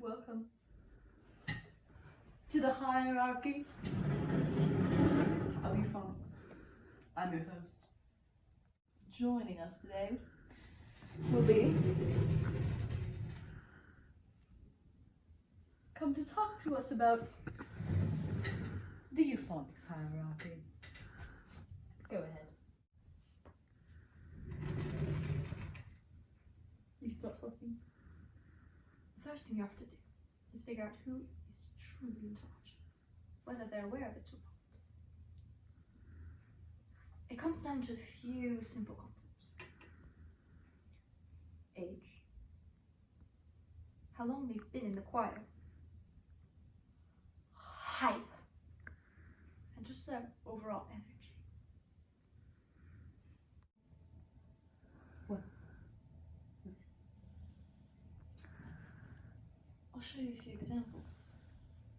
Welcome to the hierarchy of Euphonix. I'm your host. Joining us today will be come to talk to us about the Euphonix hierarchy. Go ahead. You start talking. The first thing you have to do is figure out who is truly in charge, whether they're aware of it or not. It comes down to a few simple concepts. Age, how long they've been in the choir, hype, and just their overall energy. I'll show you a few examples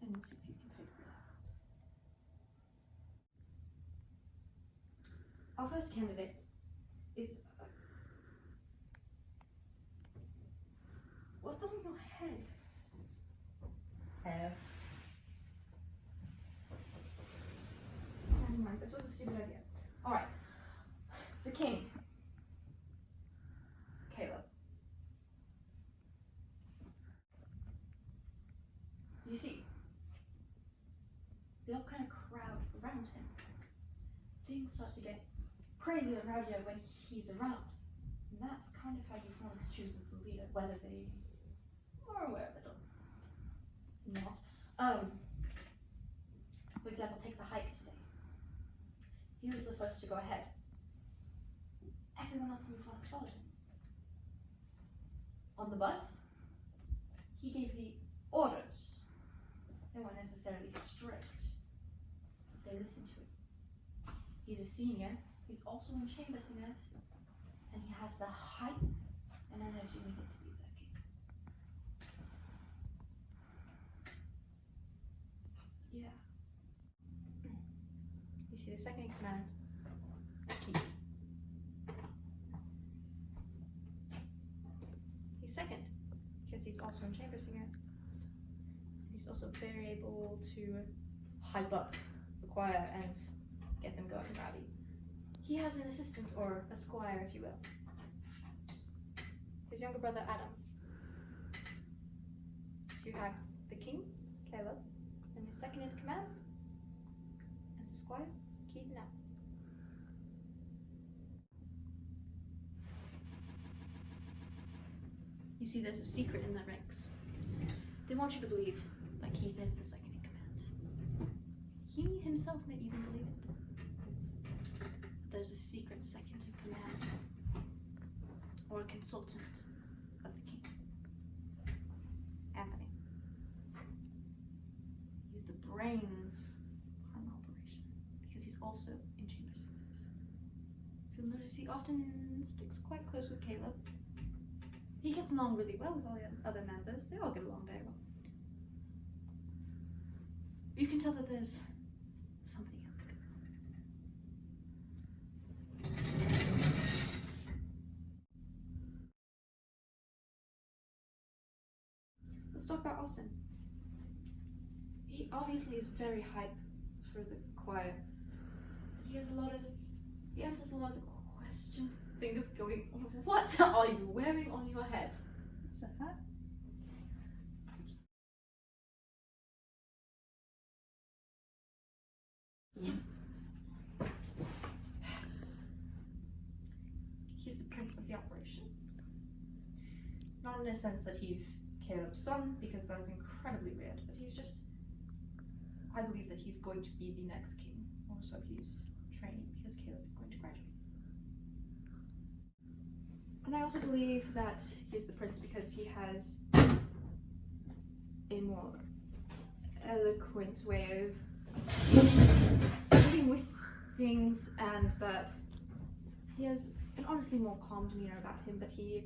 and we'll see if you can figure it out. Our first candidate is what's on your head? Hair. Never mind, this was a stupid idea. Alright. The king. Caleb. You see, they all kind of crowd around him. Things start to get crazier and rowdier when he's around. And that's kind of how Euphonix chooses the leader, whether they are aware of it or not. For example, take the hike today. He was the first to go ahead. Everyone else in Euphonix followed him. On the bus, he gave the orders. They weren't necessarily strict. They listened to him. He's a senior. He's also in chamber singers, and he has the hype and energy needed to be that king. Yeah. You see, the second in command is Keith. He's second because he's also in chamber singer. He's also very able to hype up the choir and get them going rowdy. He has an assistant, or a squire if you will. His younger brother Adam. So you have the king, Caleb, and his second in command, and the squire, Keith and Adam. You see, there's a secret in their ranks. They want you to believe that Keith is the second in command. He himself may even believe it. There's a secret second in command, or a consultant of the king. Anthony. He's the brains behind the operation, because he's also in chamber singers. If you'll notice, he often sticks quite close with Caleb. He gets along really well with all the other members. They all get along very well. You can tell that there's something else going on. Let's talk about Austin. He obviously is very hype for the choir. He answers a lot of the questions. Things going on. What are you wearing on your head? It's a hat. He's the prince of the operation. Not in a sense that he's Caleb's son, because that's incredibly weird, but he's just, I believe that he's going to be the next king, or so he's training, because Caleb is going to graduate. And I also believe that he's the prince because he has a more eloquent way of dealing with things, and that he has an honestly more calm demeanor about him, but he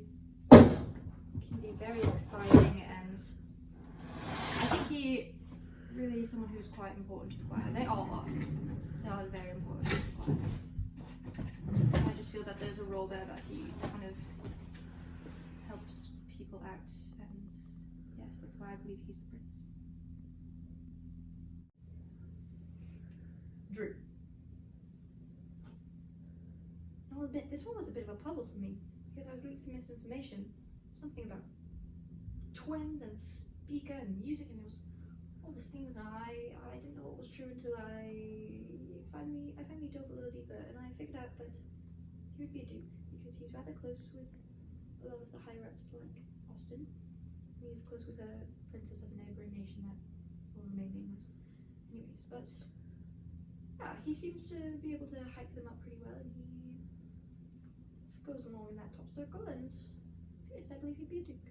can be very exciting, and I think he really is someone who's quite important to the choir. They all are. They all are very important to the choir. I just feel that there's a role there that he kind of helps people out, and yes, That's why I believe he's the prince. Drew. I'll admit, this one was a bit of a puzzle for me, because I was getting some misinformation. Something about twins and a speaker and music, and it was all these things I didn't know what was true until I finally dove a little deeper, and I figured out that he would be a duke, because he's rather close with a lot of the higher ups like Austin. He's close with a princess of a neighbouring nation that will remain nameless. Anyways, but yeah, he seems to be able to hype them up pretty well, and he goes along in that top circle, and yes, I believe he'd be a duke.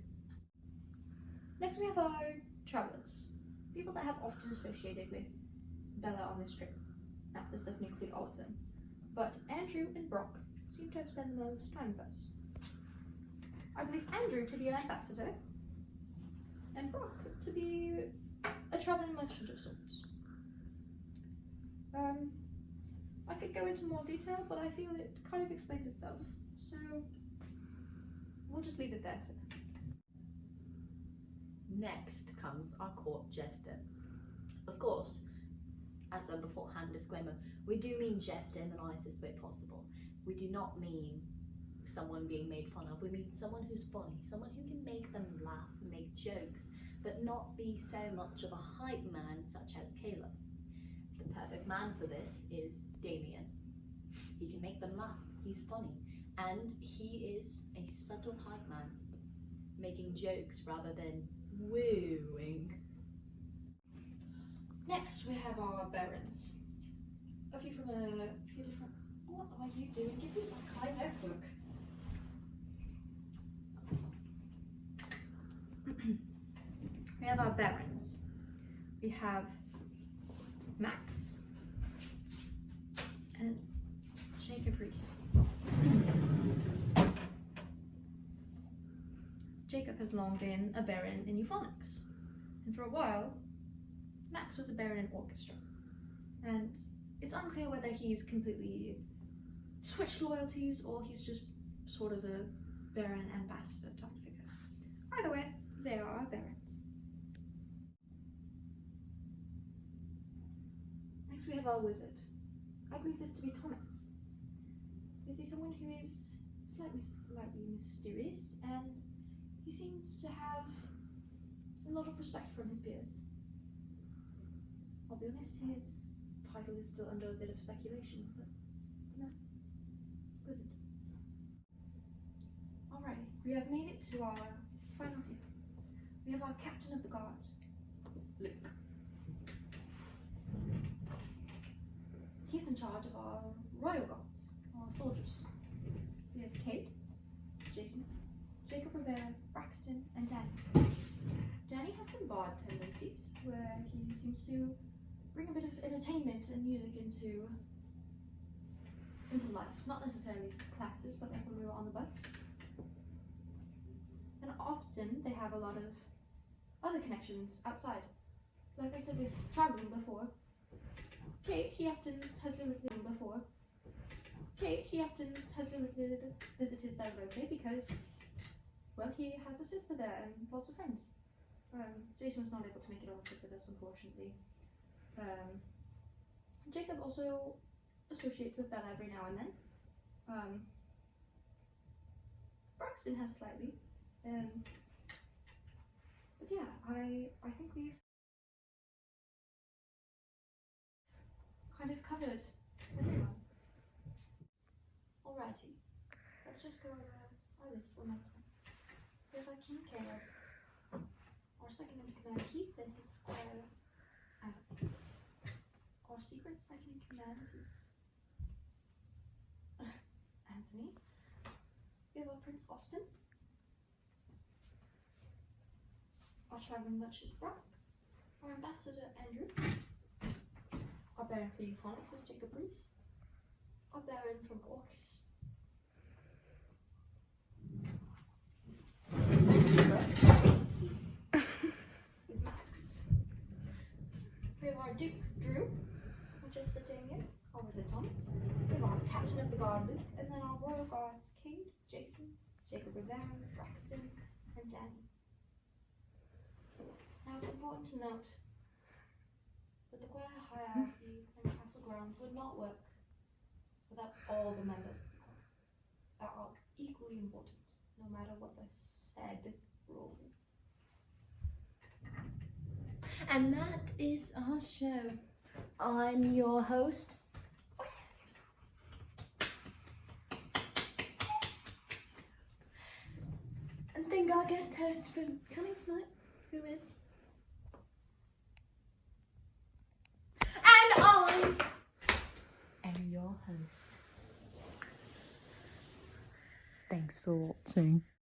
Next we have our travellers, people that have often associated with Bella on this trip. Now, this doesn't include all of them, but Andrew and Brock seem to have spent the most time with us. I believe Andrew to be an ambassador, and Brock to be a travelling merchant of sorts. I could go into more detail, but I feel it kind of explains itself, so we'll just leave it there for now. Next comes our court jester. Of course, as a beforehand disclaimer, we do mean jester in the nicest way possible. We do not mean someone being made fun of. We mean someone who's funny, someone who can make them laugh, make jokes, but not be so much of a hype man such as Caleb. The perfect man for this is Damien. He can make them laugh, he's funny, and he is a subtle hype man, making jokes rather than wooing. Next, we have our barons. A few from a few different. What are you doing? Give me back my notebook. We have our barons. We have Max and Jacob Reese. Jacob has long been a baron in Euphonix, and for a while, Max was a baron in orchestra, and it's unclear whether he's completely switched loyalties or he's just sort of a baron ambassador type figure. Either way, they are our barons. Next we have our wizard. I believe this to be Thomas. Is he someone who is slightly mysterious, and he seems to have a lot of respect from his peers. I'll be honest, his title is still under a bit of speculation, but no, wizard. Alrighty, we have made it to our final view. We have our captain of the guard, Luke. He's in charge of our royal guards, our soldiers. We have Kate, Jason, Jacob Rivera, Braxton, and Danny. Danny has some bard tendencies, where he seems to bring a bit of entertainment and music into life. Not necessarily classes, but like when we were on the bus. And often they have a lot of other connections outside. Like I said with traveling before, Kate, he often has visited visited Belgrade because, well, he has a sister there and lots of friends. Jason was not able to make it on the trip with us, unfortunately. Jacob also associates with Bella every now and then. Braxton has slightly. But yeah, I think we've kind of covered everyone. Alrighty, let's just go over our list one last time. We have our King Caleb, our second in command Keith, and his squire Anna. Our secret second in command is Anthony. We have our Prince Austin, our traveling merchant Brock, our ambassador Andrew, our baron for Euphonix is Jacob Reese, our baron from Orchis is Max. We have our Duke Drew, our Jester Damien, our Wizard Thomas. We have our Captain of the Guard Luke, and then our Royal Guards Cade, Jason, Jacob Rivera, Braxton, and Danny. important to note that the choir hierarchy and castle grounds would not work without all the members of the choir that are equally important, no matter what the said role is. And that is our show. I'm your host. And thank our guest host for coming tonight, who is... And I am your host. Thanks for watching.